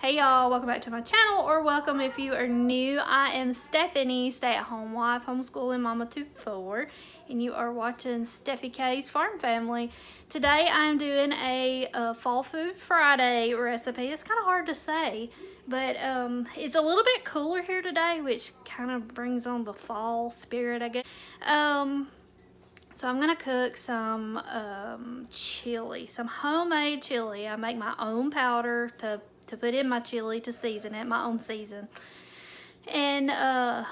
Hey y'all, welcome back to my channel, or welcome if you are new. I am Stephanie, stay-at-home wife, homeschooling mama to 4, and you are watching Steffi K's Farm Family. Today I'm doing a Fall Food Friday recipe. It's kind of hard to say, but it's a little bit cooler here today, which kind of brings on the fall spirit, I guess. So I'm gonna cook some chili, some homemade chili. I make my own powder to put in my chili to season it, my own season. And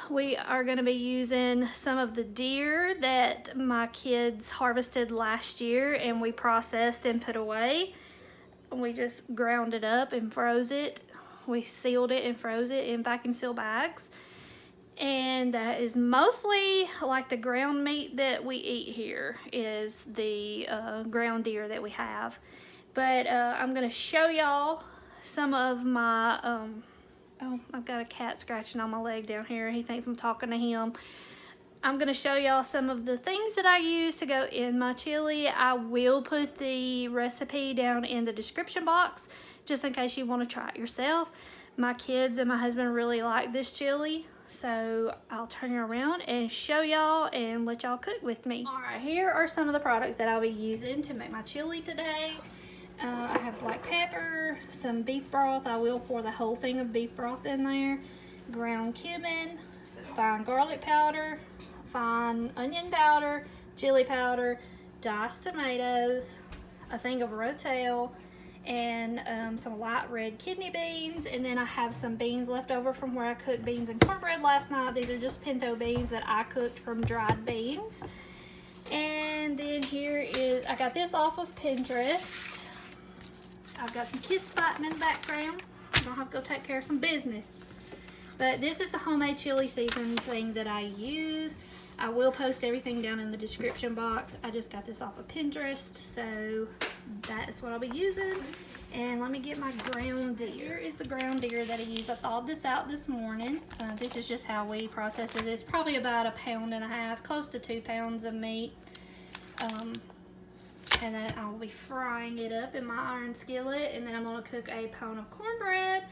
we are gonna be using some of the deer that my kids harvested last year and we processed and put away. We just ground it up and froze it. We sealed it and froze it in vacuum seal bags. And that is mostly like the ground meat that we eat here is the ground deer that we have. But I'm gonna show y'all some of my, oh, I've got a cat scratching on my leg down here. He thinks I'm talking to him. I'm gonna show y'all some of the things that I use to go in my chili. I will put the recipe down in the description box just in case you wanna try it yourself. My kids and my husband really like this chili, so I'll turn it around and show y'all and let y'all cook with me. All right, here are some of the products that I'll be using to make my chili today. I have black pepper, some beef broth. I will pour the whole thing of beef broth in there. Ground cumin, fine garlic powder, fine onion powder, chili powder, diced tomatoes, a thing of rotel, and some light red kidney beans. And then I have some beans left over from where I cooked beans and cornbread last night. These are just pinto beans that I cooked from dried beans. And then here is, I got this off of Pinterest. I've got some kids fighting in the background. I'm gonna have to go take care of some business. But this is the homemade chili seasoning thing that I use. I will post everything down in the description box. I just got this off of Pinterest, so that is what I'll be using. And let me get my ground deer. Here is the ground deer that I use. I thawed this out this morning. This is just how we process it. It's probably about 1.5 pounds, close to 2 pounds of meat. And then I'll be frying it up in my iron skillet, and then I'm gonna cook a pound of cornbread,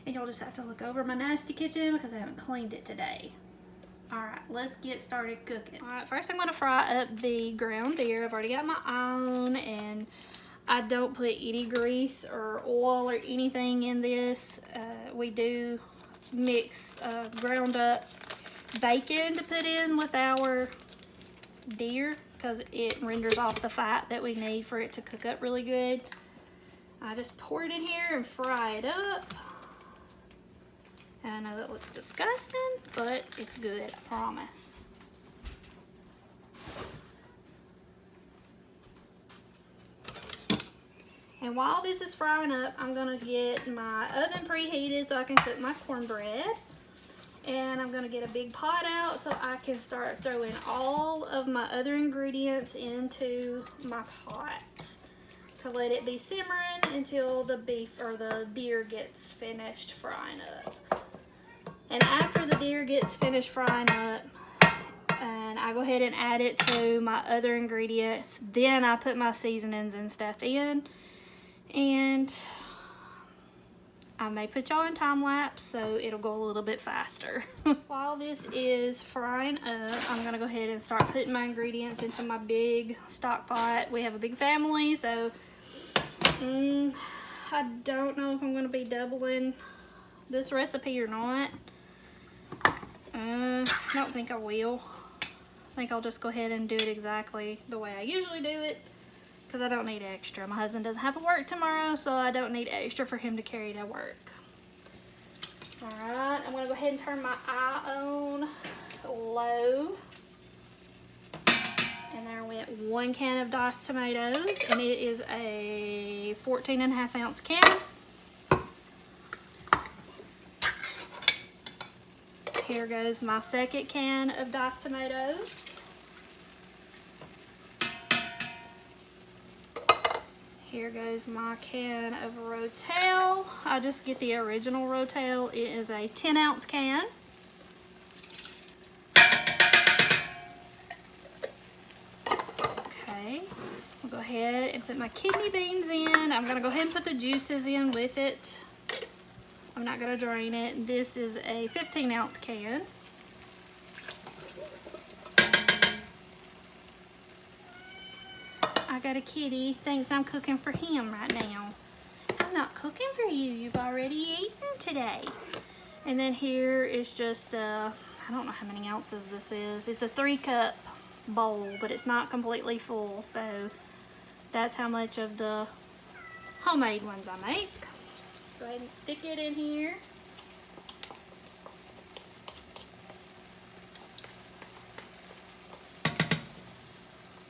and you'll just have to look over my nasty kitchen because I haven't cleaned it today. All right, let's get started cooking. All right, first I'm gonna fry up the ground deer. I've already got my eye on, and I don't put any grease or oil or anything in this. We do mix ground up bacon to put in with our deer because it renders off the fat that we need for it to cook up really good. I just pour it in here and fry it up. And I know that looks disgusting, but it's good, I promise. And while this is frying up, I'm gonna get my oven preheated so I can cook my cornbread. And I'm gonna get a big pot out so I can start throwing all of my other ingredients into my pot to let it be simmering until the beef or the deer gets finished frying up. And after the deer gets finished frying up, and I go ahead and add it to my other ingredients, then I put my seasonings and stuff in. And I may put y'all in time lapse so it'll go a little bit faster. While this is frying up, I'm gonna go ahead and start putting my ingredients into my big stock pot. We have a big family, so I don't know if I'm gonna be doubling this recipe or not. I don't think I will. I think I'll just go ahead and do it exactly the way I usually do it, because I don't need extra. My husband doesn't have to work tomorrow, so I don't need extra for him to carry to work. All right, I'm gonna go ahead and turn my eye on low. And there went 1 can of diced tomatoes, and it is a 14.5 ounce can. Here goes my second can of diced tomatoes. Here goes my can of rotel. I just get the original rotel. It is a 10 ounce can. Okay, I'll go ahead and put my kidney beans in. I'm gonna go ahead and put the juices in with it. I'm not gonna drain it. This is a 15-ounce can. I got a kitty, thinks I'm cooking for him right now. I'm not cooking for you, you've already eaten today. And then here is just, I don't know how many ounces this is. It's a 3-cup bowl, but it's not completely full, so that's how much of the homemade ones I make. Go ahead and stick it in here.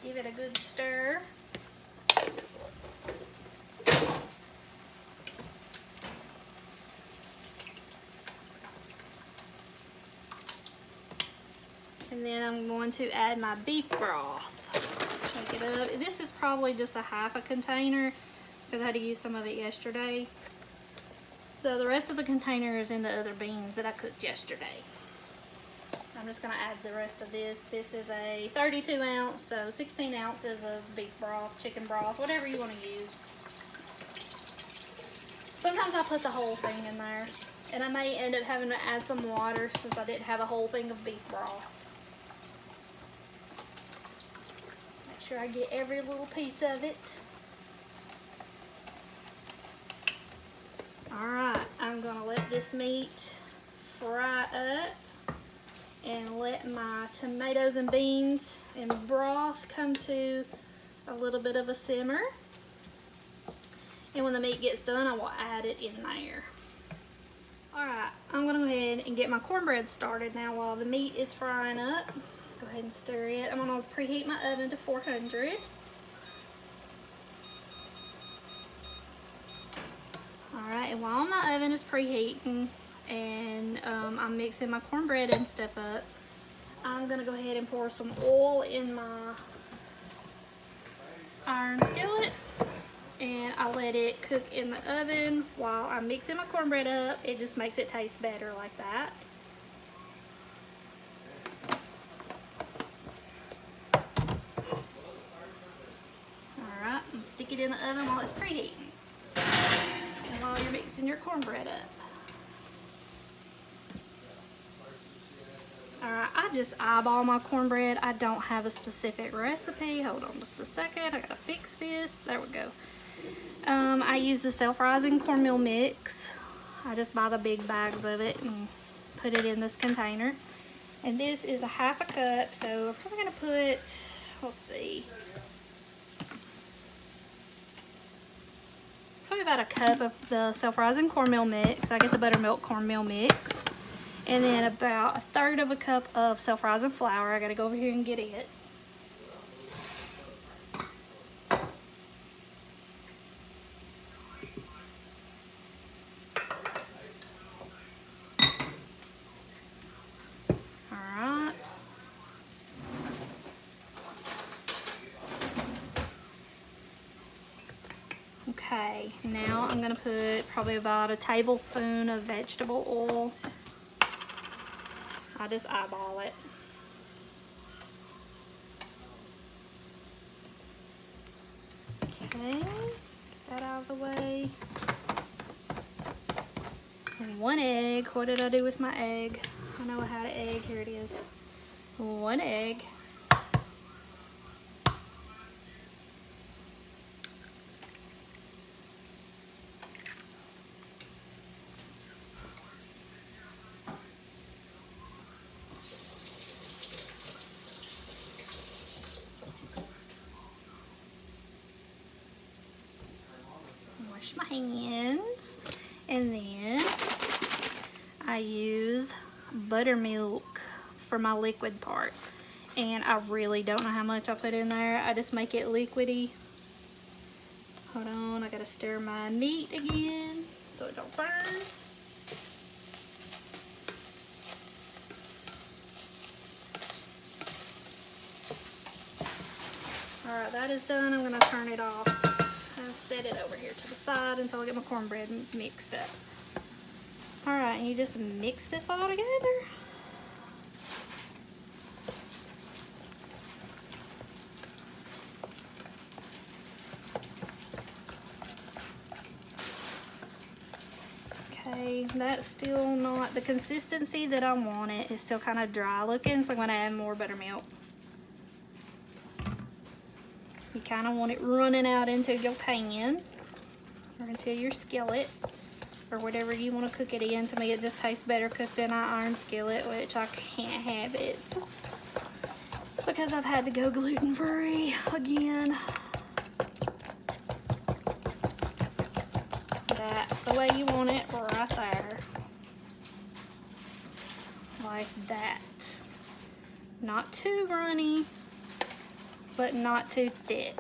Give it a good stir. And then I'm going to add my beef broth. Shake it up. This is probably just a half a container because I had to use some of it yesterday. So the rest of the container is in the other beans that I cooked yesterday. I'm just going to add the rest of this. This is a 32 ounce, so 16 ounces of beef broth, chicken broth, whatever you want to use. Sometimes I put the whole thing in there, and I may end up having to add some water since I didn't have a whole thing of beef broth. Make sure I get every little piece of it. Alright, I'm going to let this meat fry up and let my tomatoes and beans and broth come to a little bit of a simmer. And when the meat gets done, I will add it in there. Alright, I'm going to go ahead and get my cornbread started now while the meat is frying up. Go ahead and stir it. I'm going to preheat my oven to 400. Alright, and while my oven is preheating and I'm mixing my cornbread and stuff up, I'm going to go ahead and pour some oil in my iron skillet. And I let it cook in the oven while I'm mixing my cornbread up. It just makes it taste better like that. Alright, and stick it in the oven while it's preheating. And while you're mixing your cornbread up. Alright, I just eyeball my cornbread. I don't have a specific recipe. Hold on just a second. I gotta fix this. There we go. I use the self-rising cornmeal mix. I just buy the big bags of it and put it in this container. And this is a half a cup, so we're probably gonna put, let's see, probably about a cup of the self-rising cornmeal mix. I get the buttermilk cornmeal mix. And then about a third of a cup of self-rising flour. I gotta go over here and get it. Okay, now I'm going to put probably about a tablespoon of vegetable oil. I just eyeball it. Okay, get that out of the way. And 1 egg. What did I do with my egg? I know I had an egg. Here it is. 1 egg. Wash my hands, and then I use buttermilk for my liquid part, and I really don't know how much I put in there. I just make it liquidy. Hold on, I gotta stir my meat again so it don't burn. Alright, that is done. I'm gonna turn it off. I'll set it over here to the side until I get my cornbread mixed up. Alright, and you just mix this all together. Okay, Okay, that's still not the consistency that I want it. It's still kind of dry looking, so I'm gonna add more buttermilk. You kind of want it running out into your pan or into your skillet or whatever you want to cook it in. To me, it just tastes better cooked in our iron skillet, which I can't have it because I've had to go gluten-free again. That's the way you want it, right there. Like that. Not too runny, but not too thick.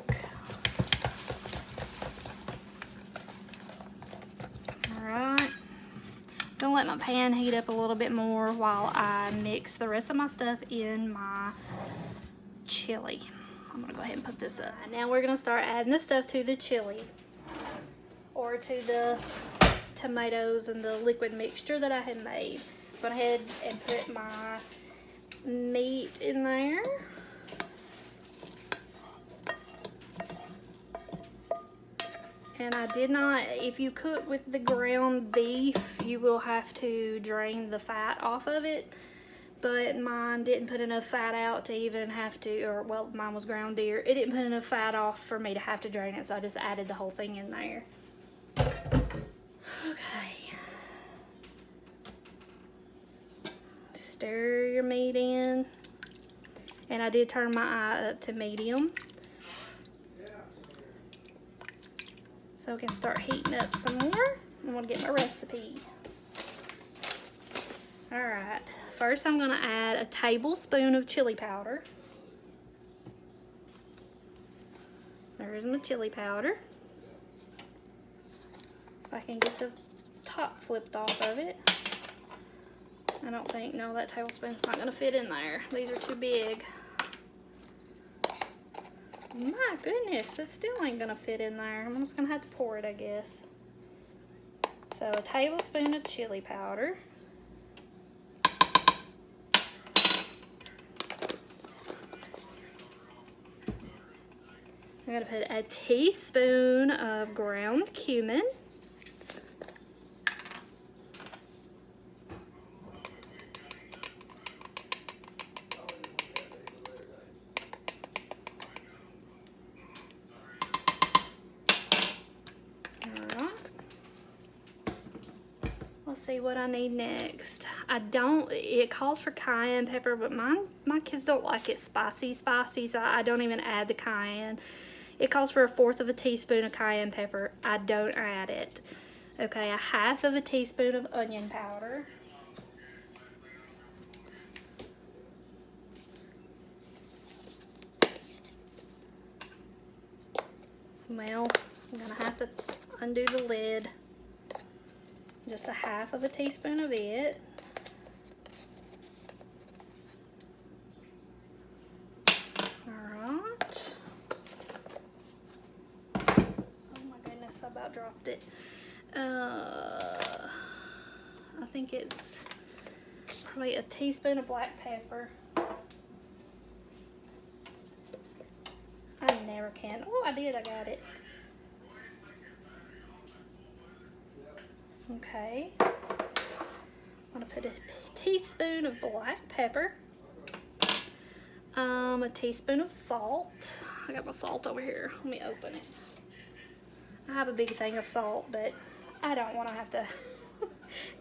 Alright. I'm gonna let my pan heat up a little bit more while I mix the rest of my stuff in my chili. I'm gonna go ahead and put this up. Now we're gonna start adding the stuff to the chili, or to the tomatoes and the liquid mixture that I had made. Go ahead and put my meat in there. And I did not, if you cook with the ground beef, you will have to drain the fat off of it. But mine didn't put enough fat out to even have to, or well, mine was ground deer. It didn't put enough fat off for me to have to drain it, so I just added the whole thing in there. Okay. Stir your meat in. And I did turn my eye up to medium, so I can start heating up some more. I'm gonna get my recipe. Alright, first I'm gonna add a tablespoon of chili powder. There's my chili powder. If I can get the top flipped off of it. I don't think, no, that tablespoon's not gonna fit in there. These are too big. My goodness, it still ain't gonna fit in there. I'm just gonna have to pour it, I guess. So a tablespoon of chili powder. I'm gonna put a teaspoon of ground cumin. Let's see what I need next. It calls for cayenne pepper, but my kids don't like it spicy, so I don't even add the cayenne. It calls for 1/4 of a teaspoon of cayenne pepper. I don't add it. Okay, 1/2 of a teaspoon of onion powder. Well, I'm gonna have to undo the lid. Just 1/2 of a teaspoon of it. Alright. Oh my goodness, I about dropped it. I think it's probably a teaspoon of black pepper. I never can. Oh, I did, I got it. Okay, I'm gonna put a teaspoon of black pepper, a teaspoon of salt. I got my salt over here. Let me open it. I have a big thing of salt, but I don't want to have to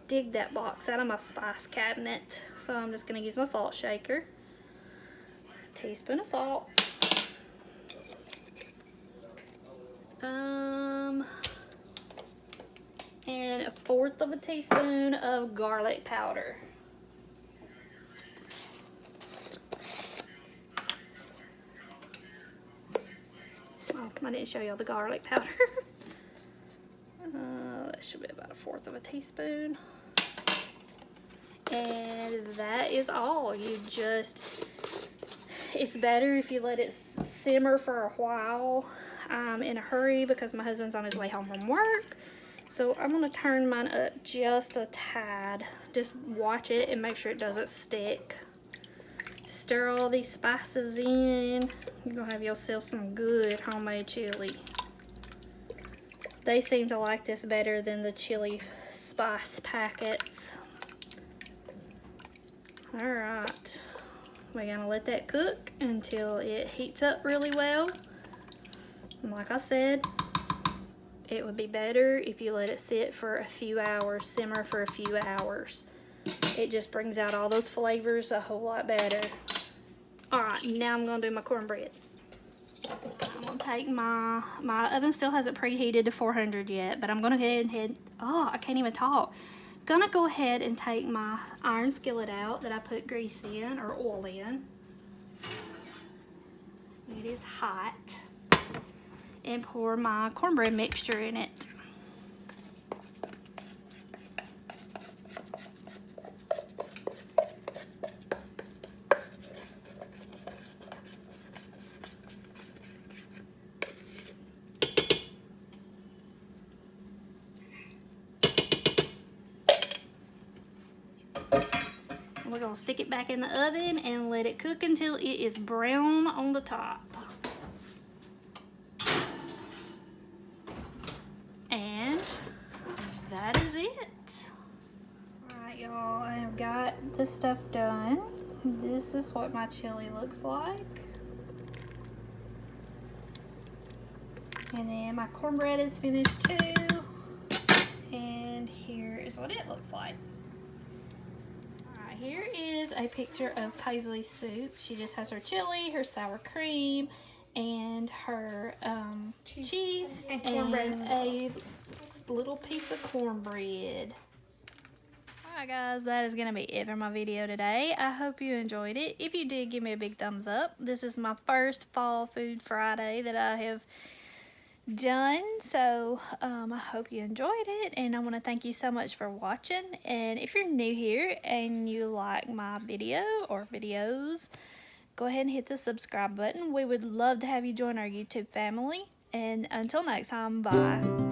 dig that box out of my spice cabinet, so I'm just gonna use my salt shaker. A teaspoon of salt. And 1/4 of a teaspoon of garlic powder. Oh, I didn't show y'all the garlic powder. That should be about 1/4 of a teaspoon. And that is all. It's better if you let it simmer for a while. I'm in a hurry because my husband's on his way home from work. So I'm gonna turn mine up just a tad. Just watch it and make sure it doesn't stick. Stir all these spices in. You're gonna have yourself some good homemade chili. They seem to like this better than the chili spice packets. All right, we're gonna let that cook until it heats up really well. And like I said, it would be better if you let it sit for a few hours, simmer for a few hours. It just brings out all those flavors a whole lot better. All right, now I'm gonna do my cornbread. I'm gonna take my oven still hasn't preheated to 400 yet, but I'm gonna go ahead, oh, I can't even talk. Gonna go ahead and take my iron skillet out that I put grease in or oil in. It is hot. And pour my cornbread mixture in it. We're going to stick it back in the oven and let it cook until it is brown on the top. And that is it. Alright, y'all, I have got this stuff done. This is what my chili looks like. And then my cornbread is finished too. And here is what it looks like. Here is a picture of Paisley's soup. She just has her chili, her sour cream, and her cheese and a little piece of cornbread. Alright guys, that is going to be it for my video today. I hope you enjoyed it. If you did, give me a big thumbs up. This is my first Fall Food Friday that I have done, so I hope you enjoyed it, and I want to thank you so much for watching. And if you're new here and you like my video or videos, go ahead and hit the subscribe button. We would love to have you join our YouTube family, and until next time, bye.